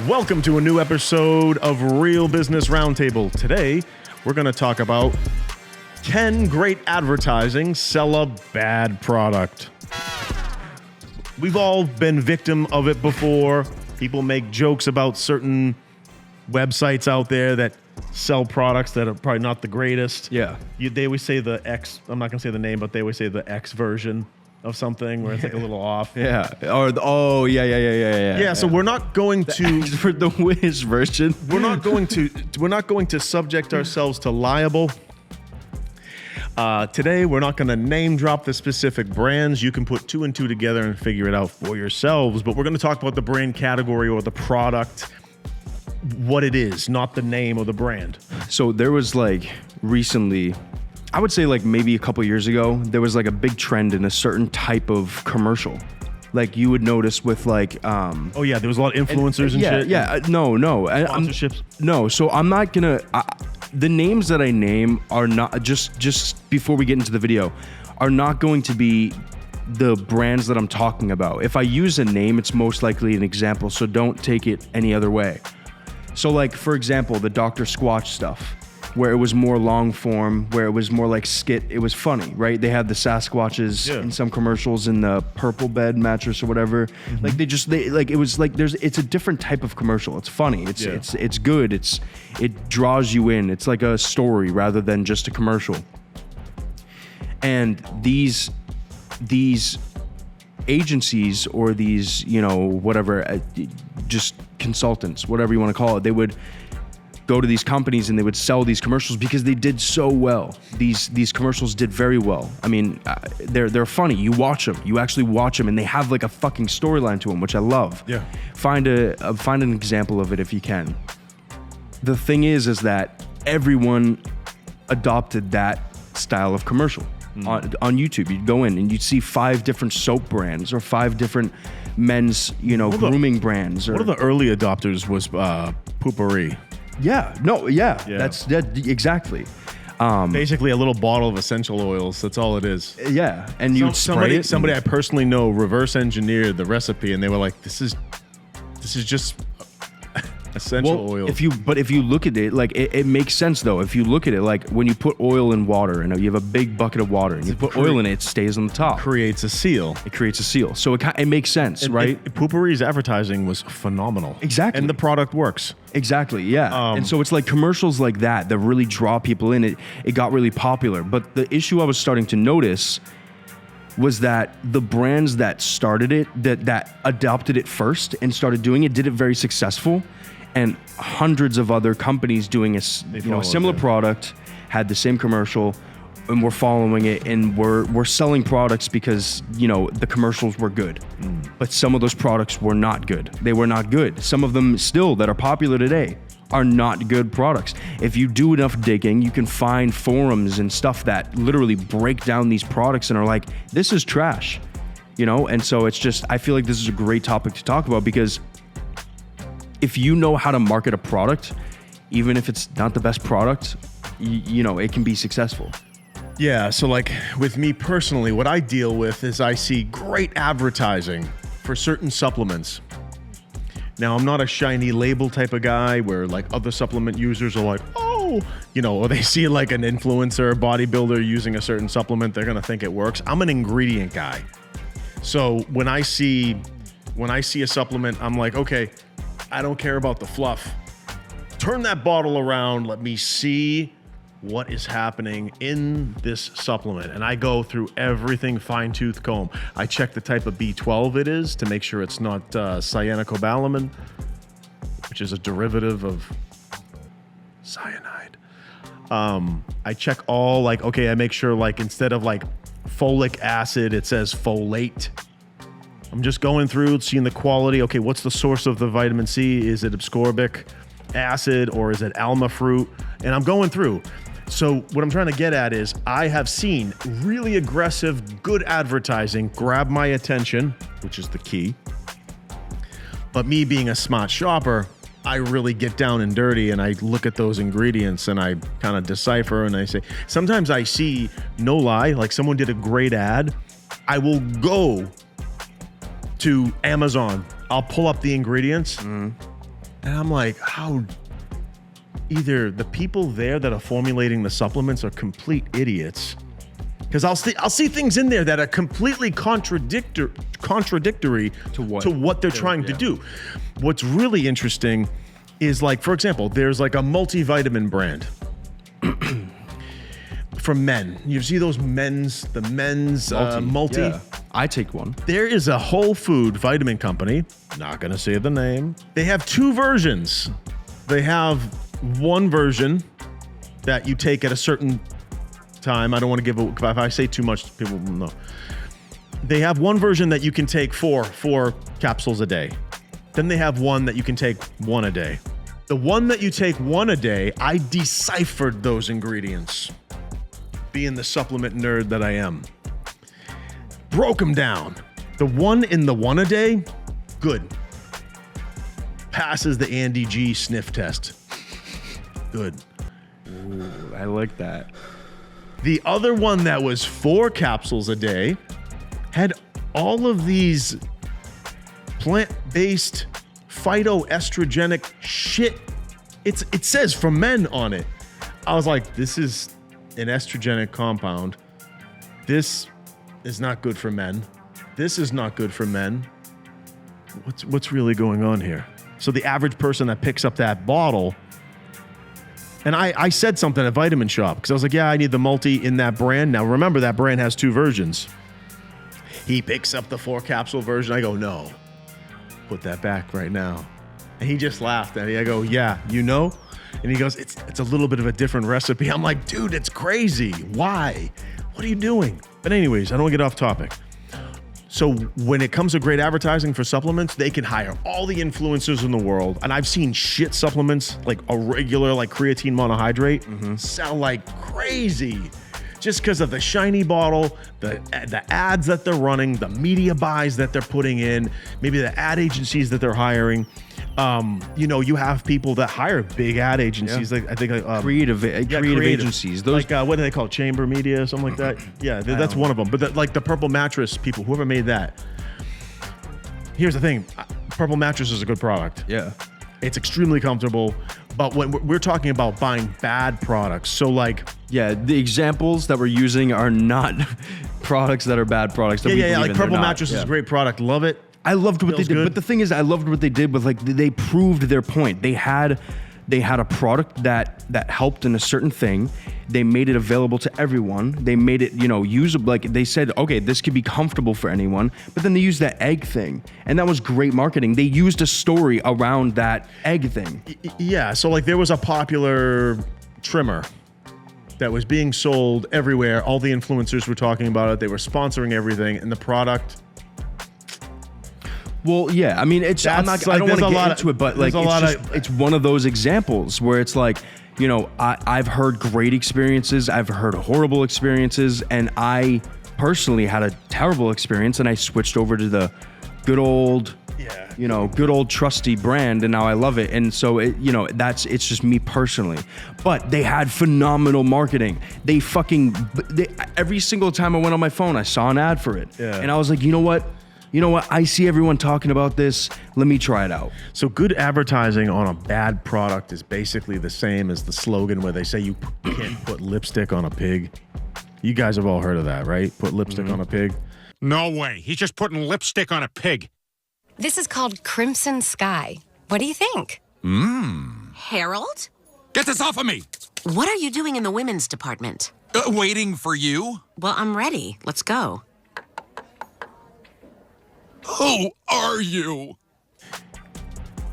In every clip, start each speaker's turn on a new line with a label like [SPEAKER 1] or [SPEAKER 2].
[SPEAKER 1] Welcome to a new episode of Real Business Roundtable. Today, we're going to talk about, can great advertising sell a bad product? We've all been victim of it before. People make jokes about certain websites out there that sell products that are probably not the greatest.
[SPEAKER 2] Yeah.
[SPEAKER 1] They always say the X, I'm not going to say the name, but they always say the X version of something where it's like a little off.
[SPEAKER 2] Yeah. Or yeah.
[SPEAKER 1] So we're not going to
[SPEAKER 2] for the Wiz version.
[SPEAKER 1] We're not going to subject ourselves to liable. Today, we're not going to name drop the specific brands. You can put two and two together and figure it out for yourselves. But we're going to talk about the brand category or the product, what it is, not the name of the brand.
[SPEAKER 2] So there was like recently, I would say like maybe a couple years ago, there was like a big trend in a certain type of commercial. Like you would notice with like,
[SPEAKER 1] oh yeah, there was a lot of influencers and shit.
[SPEAKER 2] Yeah, no.
[SPEAKER 1] Sponsorships.
[SPEAKER 2] No, so I'm not gonna, the names that I name are not, just before we get into the video, are not going to be the brands that I'm talking about. If I use a name, it's most likely an example, so don't take it any other way. So like, for example, the Dr. Squatch stuff, where it was more long form, where it was more like skit, it was funny, right? They had the Sasquatches in some commercials in the purple bed mattress or whatever. Mm-hmm. Like it was like it's a different type of commercial. It's funny. It's good. It draws you in. It's like a story rather than just a commercial. And these agencies or these, whatever, just consultants, whatever you want to call it, they would go to these companies and they would sell these commercials because they did so well. These commercials did very well. I mean, they're funny. You watch them. You actually watch them, and they have like a fucking storyline to them, which I love.
[SPEAKER 1] Yeah.
[SPEAKER 2] Find an example of it if you can. The thing is that everyone adopted that style of commercial. On YouTube, you'd go in and you'd see 5 different soap brands or 5 different men's, grooming brands.
[SPEAKER 1] One of the early adopters was Poopery.
[SPEAKER 2] Yeah. That's exactly.
[SPEAKER 1] Basically a little bottle of essential oils. That's all it is.
[SPEAKER 2] Yeah. And you spray it.
[SPEAKER 1] Somebody I personally know reverse engineered the recipe, and they were like, this is just essential oil.
[SPEAKER 2] If you look at it, like it makes sense though. If you look at it, like when you put oil in water and you have a big bucket of water and you put oil in it, it stays on the top.
[SPEAKER 1] Creates a seal.
[SPEAKER 2] It creates a seal. So it makes sense, right?
[SPEAKER 1] Poopery's advertising was phenomenal.
[SPEAKER 2] Exactly.
[SPEAKER 1] And the product works.
[SPEAKER 2] Exactly, yeah. And so it's like commercials like that really draw people in. It got really popular. But the issue I was starting to notice was that the brands that started it, that adopted it first and started doing it, did it very successful. And hundreds of other companies doing a similar product had the same commercial, and we're following it, and we're selling products because the commercials were good. But some of those products were not good. They were not good. Some of them still that are popular today are not good products. If you do enough digging, you can find forums and stuff that literally break down these products and are like, this is trash, And so it's just, I feel like this is a great topic to talk about because if you know how to market a product, even if it's not the best product, it can be successful.
[SPEAKER 1] Yeah, so like with me personally, what I deal with is I see great advertising for certain supplements. Now, I'm not a shiny label type of guy where like other supplement users are like, oh, or they see like an influencer, bodybuilder using a certain supplement, they're gonna think it works. I'm an ingredient guy. So when I see a supplement, I'm like, okay, I don't care about the fluff. Turn that bottle around. Let me see what is happening in this supplement. And I go through everything fine-tooth comb. I check the type of B12 it is to make sure it's not cyanocobalamin, which is a derivative of cyanide. I check all I make sure instead of folic acid, it says folate. I'm just going through, seeing the quality. Okay, what's the source of the vitamin C? Is it ascorbic acid or is it alma fruit? And I'm going through. So what I'm trying to get at is I have seen really aggressive, good advertising grab my attention, which is the key. But me being a smart shopper, I really get down and dirty and I look at those ingredients and I kind of decipher and I say, sometimes I see, no lie, like someone did a great ad. I will go to Amazon. I'll pull up the ingredients And I'm like, how either the people there that are formulating the supplements are complete idiots. Because I'll see things in there that are completely contradictory to what they're trying to do. What's really interesting is, like, for example, there's like a multivitamin brand for men. You see those men's multi?
[SPEAKER 2] Yeah. I take one.
[SPEAKER 1] There is a whole food vitamin company, not gonna say the name. They have two versions. They have one version that you take at a certain time. I don't want to give it, if I say too much, people will know. They have one version that you can take four capsules a day. Then they have one that you can take one a day. The one that you take one a day, I deciphered those ingredients, being the supplement nerd that I am. Broke them down. The one in the one a day, good. Passes the Andy G sniff test. Good.
[SPEAKER 2] Ooh, I like that.
[SPEAKER 1] The other one that was 4 capsules a day had all of these plant-based phytoestrogenic shit. It says for men on it. I was like, this is an estrogenic compound. This is not good for men. This is not good for men. What's really going on here? So the average person that picks up that bottle, and I said something at Vitamin Shop because I was like, yeah, I need the multi in that brand. Now remember, that brand has 2 versions. He picks up the 4 capsule version. I go, no, put that back right now. And he just laughed at me. I go, yeah, you know? And he goes, it's a little bit of a different recipe. I'm like, dude, it's crazy. Why? What are you doing? But anyways, I don't want to get off topic. So when it comes to great advertising for supplements, they can hire all the influencers in the world. And I've seen shit supplements, like a regular, like creatine monohydrate, sell like crazy. Just because of the shiny bottle, the ads that they're running, the media buys that they're putting in, maybe the ad agencies that they're hiring. You have people that hire big ad agencies, like I think
[SPEAKER 2] creative agencies. Those,
[SPEAKER 1] like what do they call it? Chamber media, something like that. Yeah, that's one of them. But like the Purple Mattress people, whoever made that. Here's the thing: Purple Mattress is a good product.
[SPEAKER 2] Yeah,
[SPEAKER 1] it's extremely comfortable. But when we're talking about buying bad products, so like,
[SPEAKER 2] yeah, the examples that we're using are not products that are bad products.
[SPEAKER 1] Like Purple Mattress is a great product. Love it.
[SPEAKER 2] I loved what they did,
[SPEAKER 1] good.
[SPEAKER 2] but the thing is, I loved what they did with, like, they proved their point. They had a product that helped in a certain thing. They made it available to everyone. They made it, usable. Like, they said, okay, this could be comfortable for anyone. But then they used that egg thing, and that was great marketing. They used a story around that egg thing.
[SPEAKER 1] Yeah. So like, there was a popular trimmer that was being sold everywhere. All the influencers were talking about it. They were sponsoring everything, and the product.
[SPEAKER 2] Well, yeah, I mean, I don't want to get into it, but like, it's one of those examples where it's like, I've heard great experiences, I've heard horrible experiences, and I personally had a terrible experience, and I switched over to the good old trusty brand, and now I love it. And so it's just me personally. But they had phenomenal marketing. Every single time I went on my phone, I saw an ad for it, and I was like, you know what? I see everyone talking about this. Let me try it out.
[SPEAKER 1] So good advertising on a bad product is basically the same as the slogan where they say you can't put lipstick on a pig. You guys have all heard of that, right? Put lipstick on a pig.
[SPEAKER 3] No way. He's just putting lipstick on a pig.
[SPEAKER 4] This is called Crimson Sky. What do you think?
[SPEAKER 5] Harold?
[SPEAKER 3] Get this off of me!
[SPEAKER 5] What are you doing in the women's department?
[SPEAKER 3] Waiting for you?
[SPEAKER 5] Well, I'm ready. Let's go.
[SPEAKER 3] Who are you?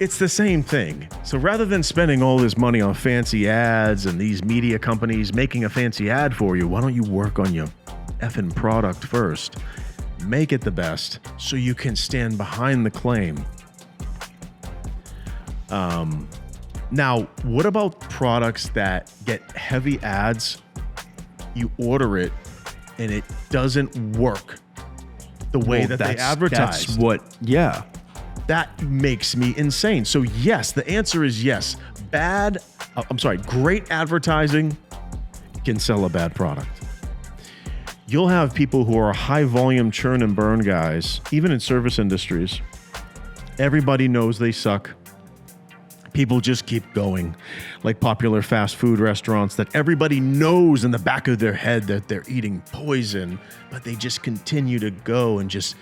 [SPEAKER 1] It's the same thing. So rather than spending all this money on fancy ads and these media companies making a fancy ad for you, why don't you work on your effing product first? Make it the best so you can stand behind the claim. Now, what about products that get heavy ads? You order it and it doesn't work the way that they advertise. That makes me insane. So yes, the answer is yes. Great advertising can sell a bad product. You'll have people who are high volume churn and burn guys, even in service industries. Everybody knows they suck. people just keep going, like popular fast food restaurants that everybody knows in the back of their head that they're eating poison, but they just continue to go and just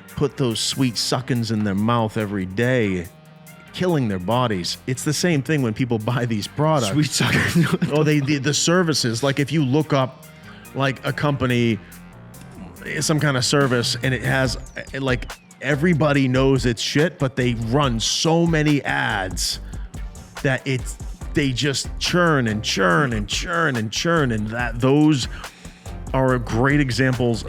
[SPEAKER 1] put those sweet suckins in their mouth every day, killing their bodies. It's the same thing when people buy these products.
[SPEAKER 2] Sweet suckers.
[SPEAKER 1] Oh, the services. Like if you look up like a company, some kind of service, and it has like everybody knows it's shit, but they run so many ads that they just churn and churn and churn and churn, and those are great examples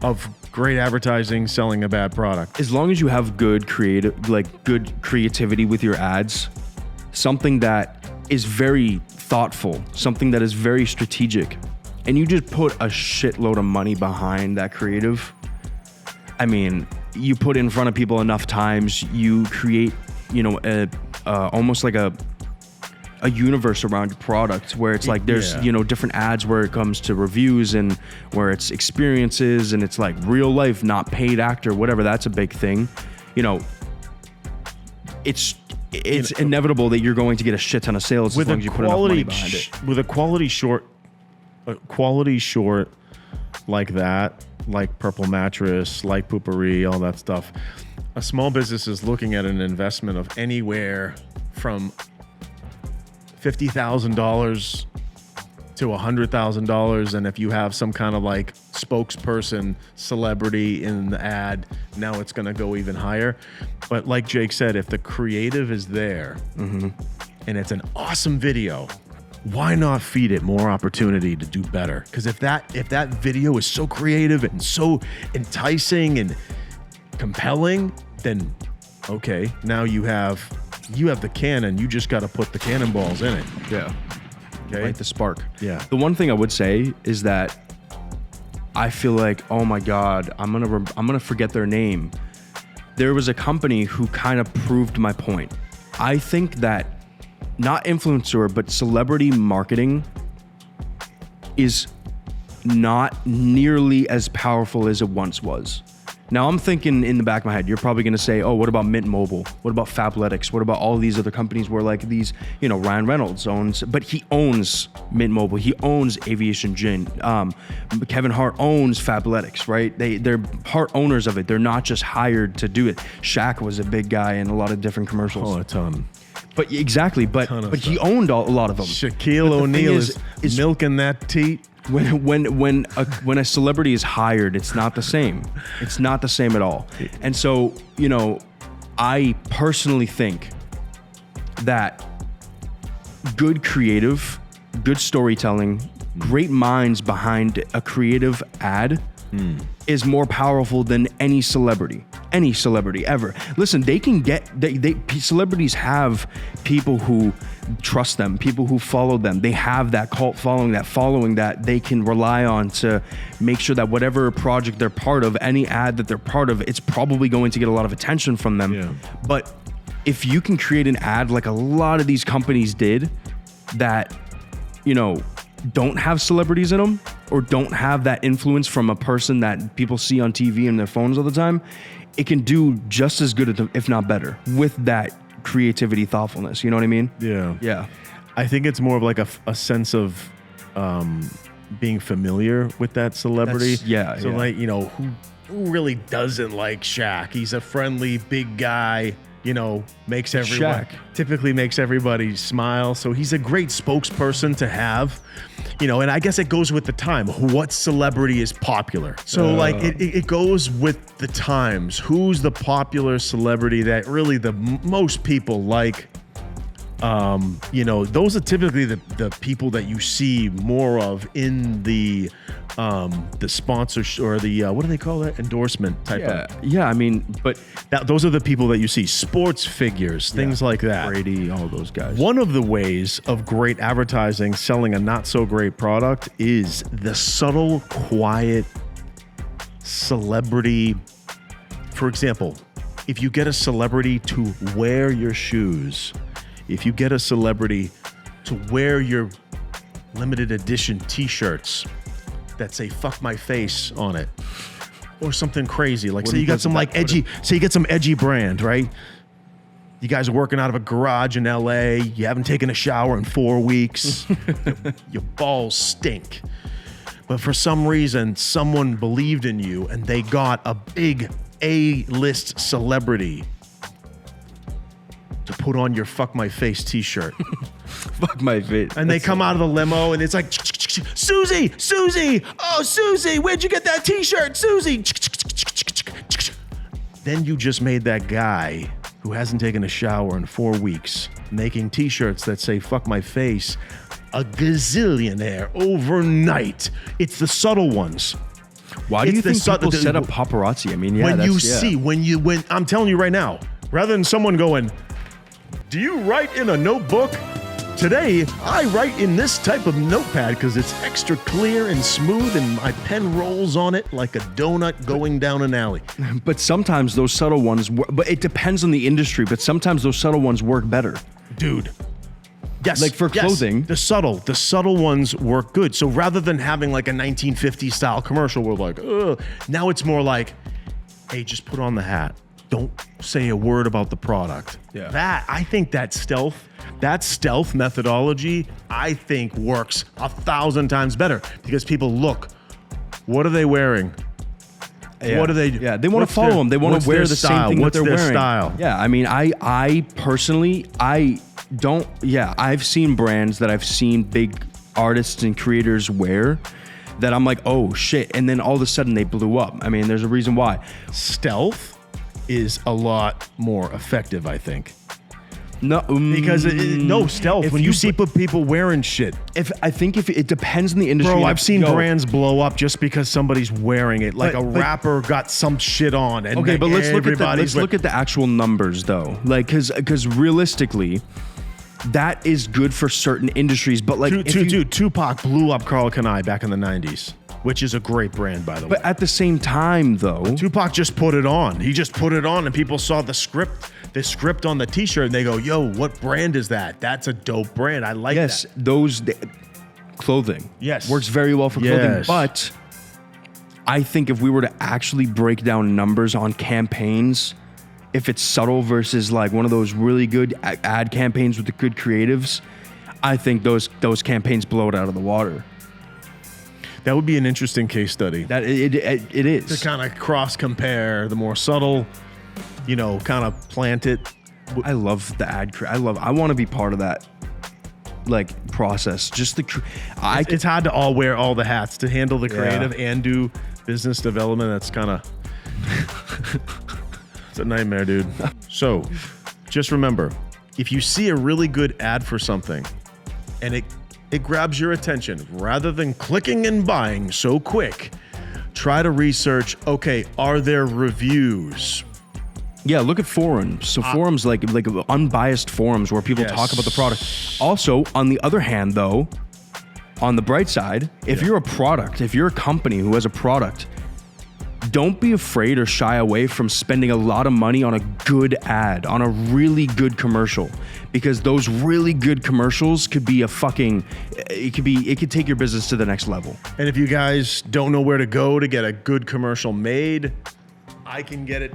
[SPEAKER 1] of great advertising selling a bad product.
[SPEAKER 2] As long as you have good creativity with your ads, something that is very thoughtful, something that is very strategic, and you just put a shitload of money behind that creative, I mean, you put it in front of people enough times, you create, almost like a universe around your product where it's like there's different ads where it comes to reviews and where it's experiences and it's like real life, not paid actor, whatever. That's a big thing. It's inevitable that you're going to get a shit ton of sales as long as you put enough money behind it.
[SPEAKER 1] With a quality short like that, like Purple Mattress, like Poopery, all that stuff, a small business is looking at an investment of anywhere from $50,000 to $100,000, and if you have some kind of like spokesperson, celebrity in the ad, now it's going to go even higher. But like Jake said, if the creative is there and it's an awesome video, why not feed it more opportunity to do better? Because if that video is so creative and so enticing and compelling, then okay, now you have the cannon. You just got to put the cannonballs in it.
[SPEAKER 2] Yeah.
[SPEAKER 1] Okay.
[SPEAKER 2] Light the spark.
[SPEAKER 1] Yeah.
[SPEAKER 2] The one thing I would say is that I feel like, oh my God, I'm gonna forget their name. There was a company who kind of proved my point. I think that not influencer, but celebrity marketing is not nearly as powerful as it once was. Now I'm thinking in the back of my head, you're probably going to say, oh, what about Mint Mobile? What about Fabletics? What about all these other companies where like these, Ryan Reynolds owns, but he owns Mint Mobile. He owns Aviation Gin. Kevin Hart owns Fabletics, right? They're part owners of it. They're not just hired to do it. Shaq was a big guy in a lot of different commercials.
[SPEAKER 1] Oh, a ton.
[SPEAKER 2] But exactly, but he owned a lot of them.
[SPEAKER 1] Shaquille O'Neal is milking that teat.
[SPEAKER 2] When a celebrity is hired, it's not the same. It's not the same at all. And so, I personally think that good creative, good storytelling, great minds behind a creative ad is more powerful than any celebrity ever. Listen, they can get, celebrities have people who trust them, people who follow them. They have that cult following that they can rely on to make sure that whatever project they're part of, any ad that they're part of, it's probably going to get a lot of attention from them.
[SPEAKER 1] Yeah.
[SPEAKER 2] But if you can create an ad like a lot of these companies did that, don't have celebrities in them or don't have that influence from a person that people see on TV and their phones all the time, it can do just as good, if not better, with that creativity, thoughtfulness. You know what I mean?
[SPEAKER 1] Yeah.
[SPEAKER 2] Yeah.
[SPEAKER 1] I think it's more of like a sense of being familiar with that celebrity. So like, who really doesn't like Shaq? He's a friendly, big guy. Typically makes everybody smile. So he's a great spokesperson to have, and I guess it goes with the time. What celebrity is popular? So like it goes with the times. Who's the popular celebrity that really the most people like? Those are typically the people that you see more of in the sponsor or the what do they call that, endorsement type of.
[SPEAKER 2] Yeah, I mean, but
[SPEAKER 1] those are the people that you see, sports figures, things like that.
[SPEAKER 2] Brady, all those guys.
[SPEAKER 1] One of the ways of great advertising selling a not so great product is the subtle, quiet celebrity. For example, if you get a celebrity to wear your shoes, if you get a celebrity to wear your limited edition t-shirts that say "fuck my face" on it, or something crazy, like say you got some like edgy, say you get some edgy brand, right? You guys are working out of a garage in LA. You haven't taken a shower in 4 weeks. Your balls stink. But for some reason, someone believed in you and they got a big A-list celebrity to put on your Fuck My Face t-shirt.
[SPEAKER 2] Fuck my face.
[SPEAKER 1] And they come out of the limo and it's like, Susie, oh, Susie, where'd you get that t-shirt, Susie? Then you just made that guy who hasn't taken a shower in 4 weeks making t-shirts that say Fuck My Face a gazillionaire overnight. It's the subtle ones.
[SPEAKER 2] Why do you think people
[SPEAKER 1] the,
[SPEAKER 2] set up paparazzi? I mean, yeah,
[SPEAKER 1] when I'm telling you right now, rather than someone going, do you write in a notebook? Today, I write in this type of notepad because it's extra clear and smooth and my pen rolls on it like a donut going down an alley.
[SPEAKER 2] But sometimes those subtle ones, but it depends on the industry, but sometimes those subtle ones work better.
[SPEAKER 1] Dude. Yes.
[SPEAKER 2] Like for clothing.
[SPEAKER 1] The subtle ones work good. So rather than having like a 1950s style commercial where like, ugh, now it's more like, hey, just put on the hat. Don't say a word about the product.
[SPEAKER 2] Yeah.
[SPEAKER 1] I think that stealth methodology, I think works 1,000 times better because people look, what are they wearing?
[SPEAKER 2] Yeah.
[SPEAKER 1] What are they?
[SPEAKER 2] Yeah, they want to follow them. They want to wear the same thing that they're wearing.
[SPEAKER 1] Style?
[SPEAKER 2] Yeah, I mean, I personally, I don't. Yeah, I've seen brands that I've seen big artists and creators wear that I'm like, oh shit, and then all of a sudden they blew up. I mean, there's a reason why.
[SPEAKER 1] Stealth is a lot more effective, I think.
[SPEAKER 2] No,
[SPEAKER 1] because no stealth. When you see people wearing shit,
[SPEAKER 2] I think it depends on the industry.
[SPEAKER 1] Bro, I've seen brands blow up just because somebody's wearing it. Like a rapper got some shit on. And
[SPEAKER 2] okay, but let's look at the actual numbers though. Like, because realistically, that is good for certain industries. But like,
[SPEAKER 1] Tupac blew up Karl Kani back in the 90s. Which is a great brand, by the way.
[SPEAKER 2] But at the same time, though,
[SPEAKER 1] Tupac just put it on. He just put it on, and people saw the script on the T-shirt, and they go, "Yo, what brand is that? That's a dope brand. I like that."
[SPEAKER 2] Yes, clothing.
[SPEAKER 1] Yes,
[SPEAKER 2] works very well for clothing. But I think if we were to actually break down numbers on campaigns, if it's subtle versus like one of those really good ad campaigns with the good creatives, I think those campaigns blow it out of the water.
[SPEAKER 1] That would be an interesting case study.
[SPEAKER 2] That it is.
[SPEAKER 1] To kind of cross compare the more subtle, kind of plant it.
[SPEAKER 2] I love the ad. I want to be part of that, like, process. Just
[SPEAKER 1] it's hard to all wear all the hats to handle the creative and do business development. That's kind of it's a nightmare, dude. So, just remember, if you see a really good ad for something, and it grabs your attention, rather than clicking and buying so quick, try to research, okay, are there reviews?
[SPEAKER 2] Yeah, look at forums. So forums like unbiased forums where people talk about the product. Also, on the other hand though, on the bright side, if you're a company who has a product, don't be afraid or shy away from spending a lot of money on a good ad, on a really good commercial, because those really good commercials could be it could take your business to the next level.
[SPEAKER 1] And if you guys don't know where to go to get a good commercial made, I can get it.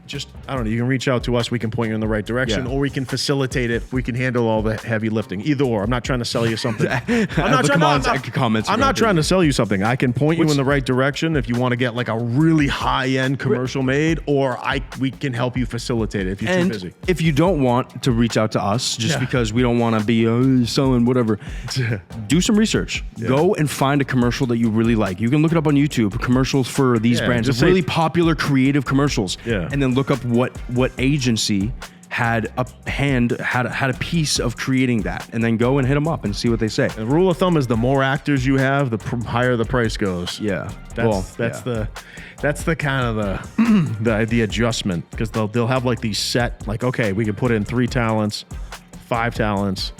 [SPEAKER 1] Just, I don't know, you can reach out to us. We can point you in the right direction, or we can facilitate it. We can handle all the heavy lifting. Either or. I'm not trying to sell you something. I'm not trying to sell you something. I can point you in the right direction if you want to get like a really high-end commercial made, or we can help you facilitate it if you're too busy.
[SPEAKER 2] If you don't want to reach out to us just because we don't want to be selling whatever, do some research. Go and find a commercial that you really like. You can look it up on YouTube, commercials for these brands. Just really popular creative commercials. And then look up what agency had a piece of creating that, and then go and hit them up and see what they say.
[SPEAKER 1] The rule of thumb is the more actors you have, the higher the price goes. That's the kind of the adjustment, because they'll have like these set, like, okay, we can put in 3 talents, 5 talents,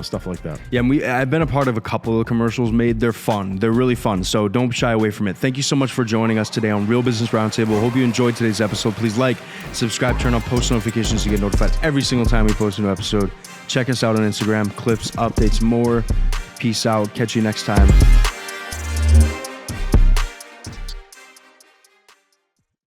[SPEAKER 1] stuff like that.
[SPEAKER 2] Yeah, and I've been a part of a couple of commercials made. They're fun. They're really fun. So don't shy away from it. Thank you so much for joining us today on Real Business Roundtable. Hope you enjoyed today's episode. Please like, subscribe, turn on post notifications to get notified every single time we post a new episode. Check us out on Instagram. Clips, updates, more. Peace out. Catch you next time.